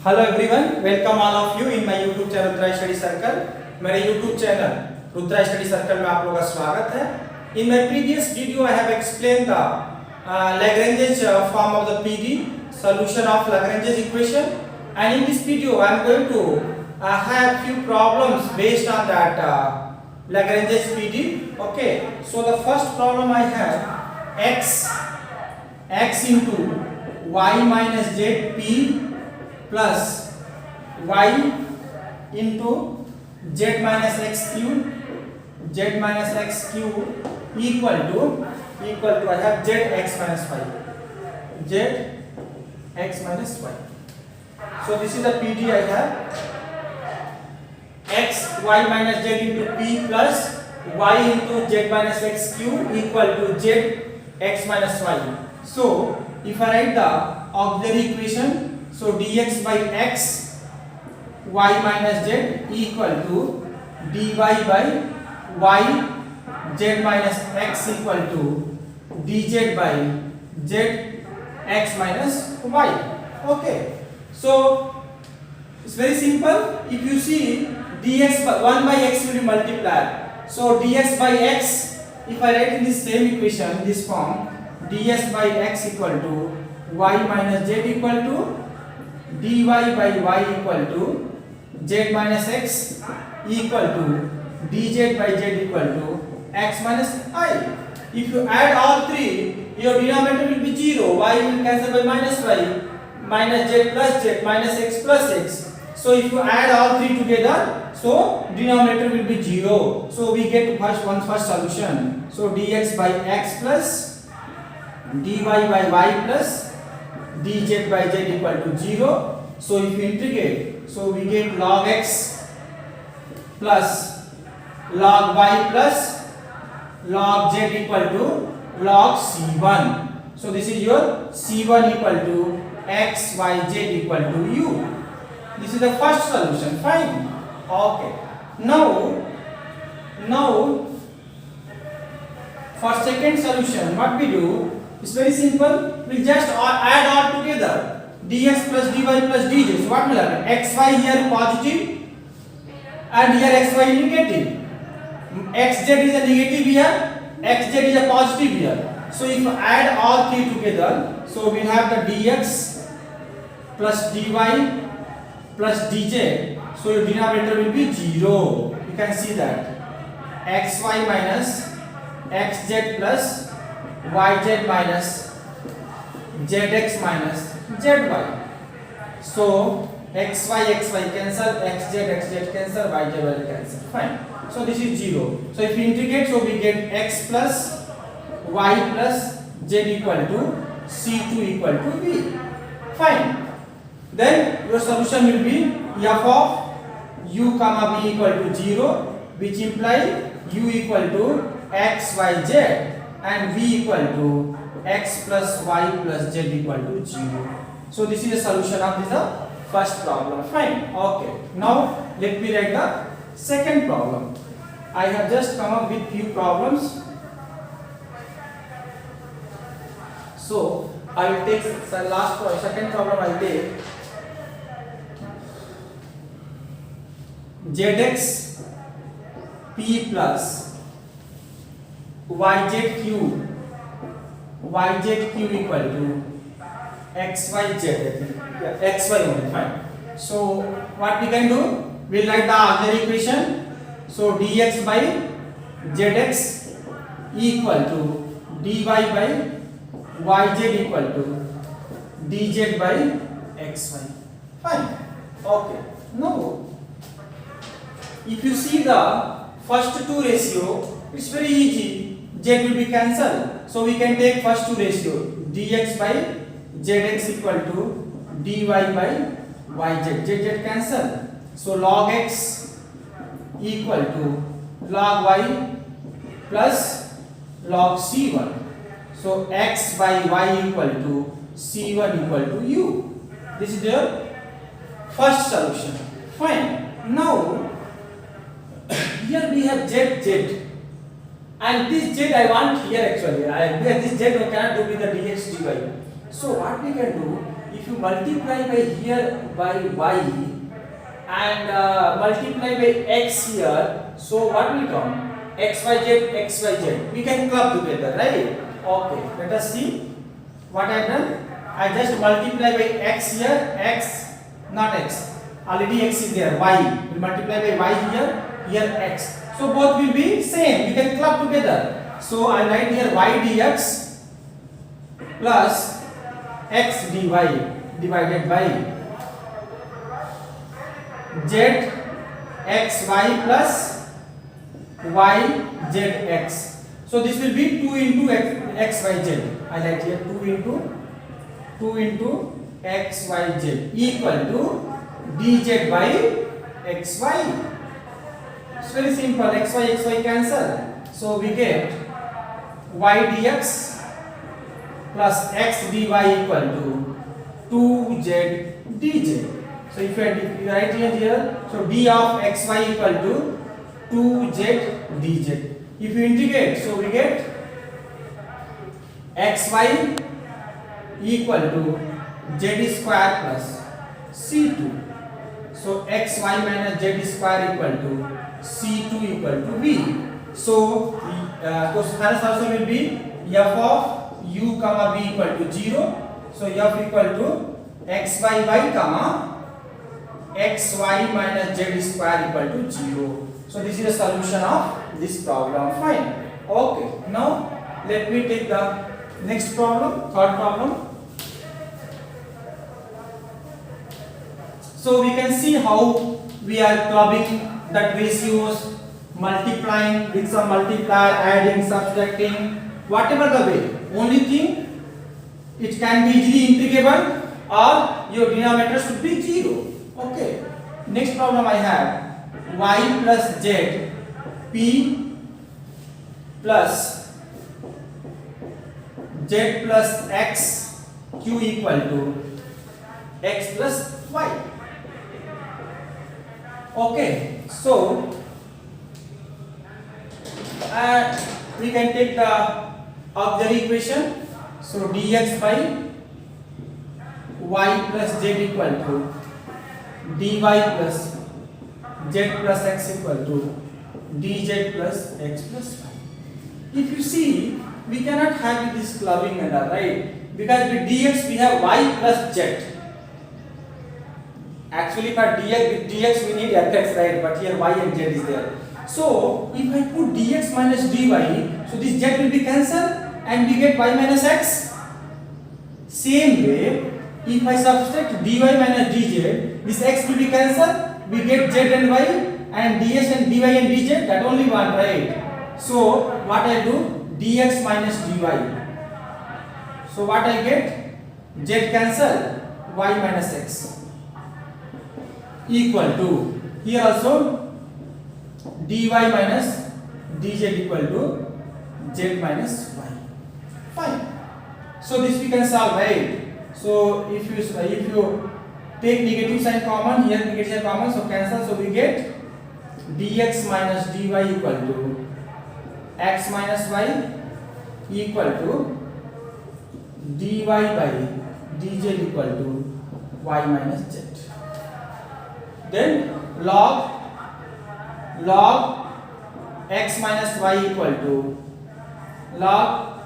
Hello everyone, welcome all of you in my YouTube channel Rudra study circle. मेरे YouTube channel Rudra study circle में आप लोगों का स्वागत है। In my previous video I have explain the Lagrange's form of the PD, solution of Lagrange's equation, and in this video I am going to have few problems based on that Lagrange's PD. Okay, so the first problem I have x into y minus z p plus y into z minus x cube equal to I have z x minus y, z x minus y. So this is the PD I have, x y minus z into p plus y into z minus x cube equal to z x minus y. So if I write the auxiliary equation, so dx by x y minus z equal to dy by y z minus x equal to dz by z x minus y. Okay, so it's very simple. If you see dx by 1 by x will be multiplied, so dx by x, if I write in this same equation in this form, dx by x equal to y minus z equal to dy by y equal to z minus x equal to dz by z equal to x minus I. If you add all three, your denominator will be 0, y will cancel by minus y, minus z plus z, minus x plus x. So if you add all three together, so denominator will be 0. So we get first solution. So dx by x plus dy by y plus dz by z equal to 0. So if you integrate, so we get log x plus log y plus log z equal to log c1. So this is your c1 equal to x y z equal to u. This is the first solution. Fine. Okay. Now for second solution, what we do is very simple. We just add all together. Dx plus dy plus dz. So what will happen? Xy here positive and here xy negative. Xz is a negative here, xz is a positive here. So if you add all three together, so we have the dx plus dy plus dz. So your denominator will be 0. You can see that xy minus xz plus yz minus zx minus zy. So xy cancel, xz cancel, yz cancel. Fine. So this is 0. So if we integrate, so we get x plus y plus z equal to c2 equal to v. Fine. Then your solution will be f of u comma v equal to 0, which imply u equal to x y z and v equal to x plus y plus z equal to 0. So this is the solution of this first problem. Fine. Okay. Now let me write the second problem. I have just come up with few problems. So I will take the second problem. I will take zx p plus yz cube equal to xyz. Xy only. Fine. So what we can do? We will write the auxiliary equation. So dx by zx equal to dy by yz equal to dz by xy. Fine. Okay. Now if you see the first two ratio, it's very easy. Z will be cancelled. So we can take first two ratio. Dx by zx equal to dy by yz. Z cancel. So log x equal to log y plus log c1. So x by y equal to c1 equal to u. This is your first solution. Fine. Now here we have z, and this z I want here actually. This z I cannot do with the dx dy. So what we can do? if you multiply by here by y and multiply by x here, so what will come? XYZ, XYZ. We can club together, right? Okay, let us see what I have done. I just multiply by x here, x, not x. Already x is there, y. We multiply by y here x. So both will be same. We can club together. So I write here y dx plus x dy divided by z xy plus y zx. So this will be 2 into x y z. I write here 2 into x y z equal to dz by xy. It's very simple. Xy cancel. So we get y dx plus x dy equal to 2z dz. So if you write here, so d of xy equal to 2z dz. If you integrate, so we get xy equal to z square plus c2. So xy minus z square equal to c2 equal to v. So question also will be f of u comma v equal to 0. So f equal to xy by comma xy minus z square equal to 0. So this is the solution of this problem. Fine. Okay. Now let me take the next problem, third problem. So we can see how we are clubbing that ratios, multiplying with some multiplier, adding, subtracting, whatever the way. Only thing, it can be easily integrable or your denominator should be 0. Okay. Next problem I have y plus z p plus z plus x q equal to x plus y. Okay, so we can take the auxiliary equation. So dx by y plus z equal to dy plus z plus x equal to dz plus x plus y. If you see, we cannot have this clubbing and all, right? Because with dx we have y plus z. Actually for dx we need fx, right? But here y and z is there. So if I put dx minus dy, so this z will be cancelled and we get y minus x. Same way, if I subtract dy minus dz, this x will be cancelled. We get z and y, and ds and dy and dz, that only one, right? So what I do, dx minus dy. So what I get, z cancel, y minus x equal to, here also dy minus dz equal to z minus y. Fine. So this we can solve, right? So if you take negative sign common, here negative sign common, so cancel. So we get dx minus dy equal to x minus y equal to dy by dz equal to y minus z. Then log x minus y equal to log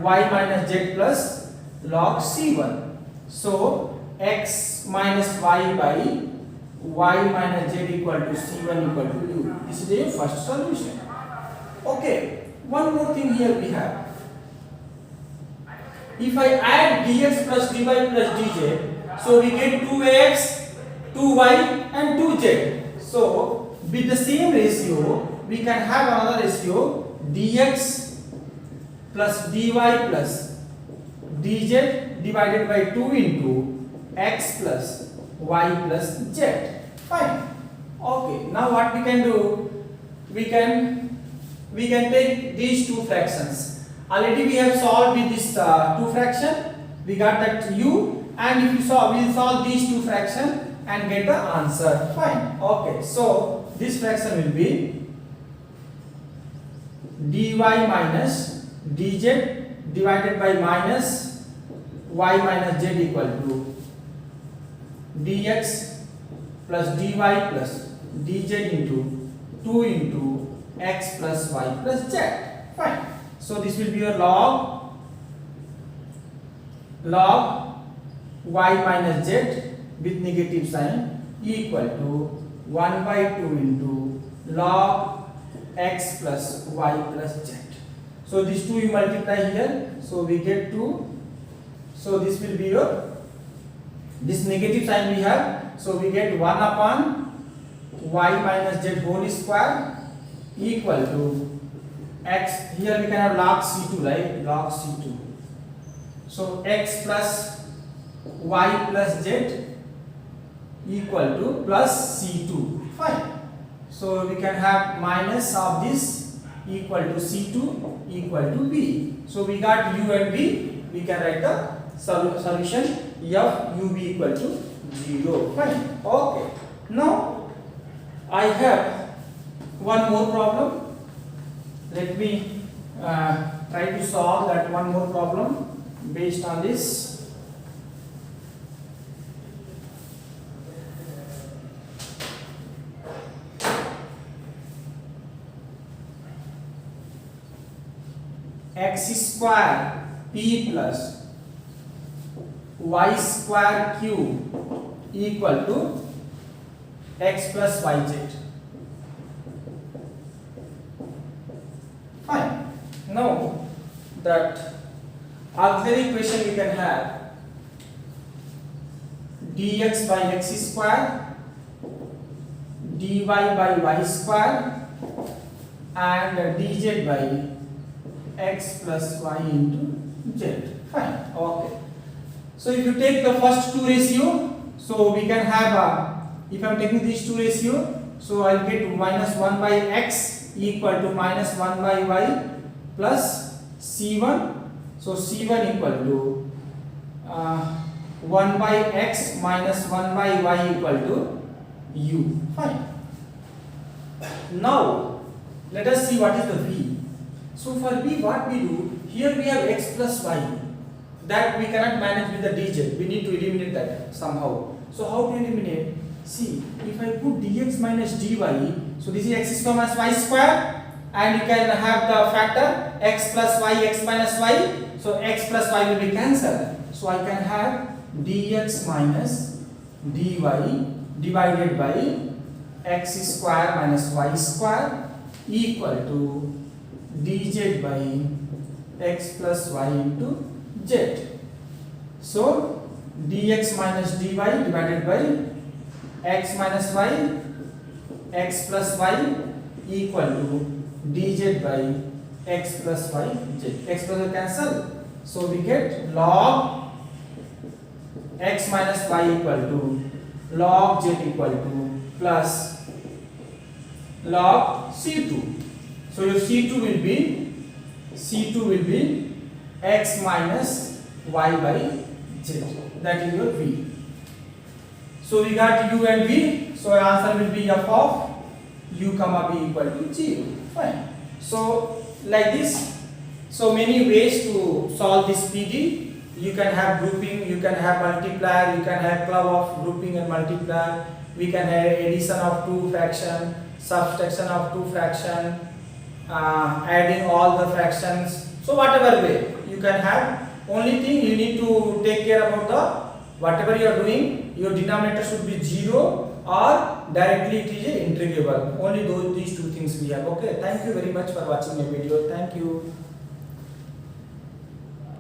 y minus z plus log c1. So x minus y by y minus z equal to c1 equal to u. This is the first solution. Okay, one more thing here we have. If I add dx plus dy plus dz, so we get 2x, 2y and 2z. So with the same ratio, we can have another ratio dx plus dy plus dz divided by 2 into x plus y plus z. Fine. Okay. Now what we can do? We can take these two fractions. Already we have solved with this two fraction. We got that u, and if you solve, we'll solve these two fraction and get the answer. Fine. Okay. So this fraction will be dy minus dz divided by minus y minus z equal to dx plus dy plus dz into 2 into x plus y plus z. Fine. So this will be your log y minus z with negative sign equal to 1 by 2 into log x plus y plus z. So these two you multiply here, so we get 2. So this will be your, this negative sign we have, so we get 1 upon y minus z whole square equal to x, here we can have log c2, right, log c2. So x plus y plus z equal to plus c2. Fine. So we can have minus of this equal to c2 equal to b. So we got u and b. We can write the solution f u b equal to 0. Fine. Okay. Now I have one more problem. Let me try to solve that one more problem based on this. X square p plus y square q equal to x plus yz. Fine. Now that auxiliary equation we can have dx by x square, dy by y square and dz by x plus y into z. Fine. Okay. So if you take the first two ratio, so we can have if I am taking these two ratio, so I will get minus 1 by x equal to minus 1 by y plus c1. So c1 equal to 1 by x minus 1 by y equal to u. Fine. Now let us see what is the v. So for v, what we do, here we have x plus y, that we cannot manage with the dz, we need to eliminate that somehow. So how to eliminate? See, if I put dx minus dy, so this is x square minus y square, and you can have the factor x plus y, x minus y, so x plus y will be cancelled. So I can have dx minus dy divided by x square minus y square equal to dz by x plus y into z. So dx minus dy divided by x minus y, x plus y equal to dz by x plus y z. X plus y cancel. So we get log x minus y equal to log z equal to plus log c2. So your c2 will be x minus y by z. That is your v. So we got u and v. So our answer will be f of u comma v equal to 0. Fine. So like this. So many ways to solve this PD. You can have grouping, you can have multiplier, you can have club of grouping and multiplier. We can have addition of two fraction, subtraction of two fraction, adding all the fractions. So whatever way you can have, only thing you need to take care about the whatever you are doing, your denominator should be 0 or directly it is integrable. Only these two things we have. Okay, thank you very much for watching my video. Thank you.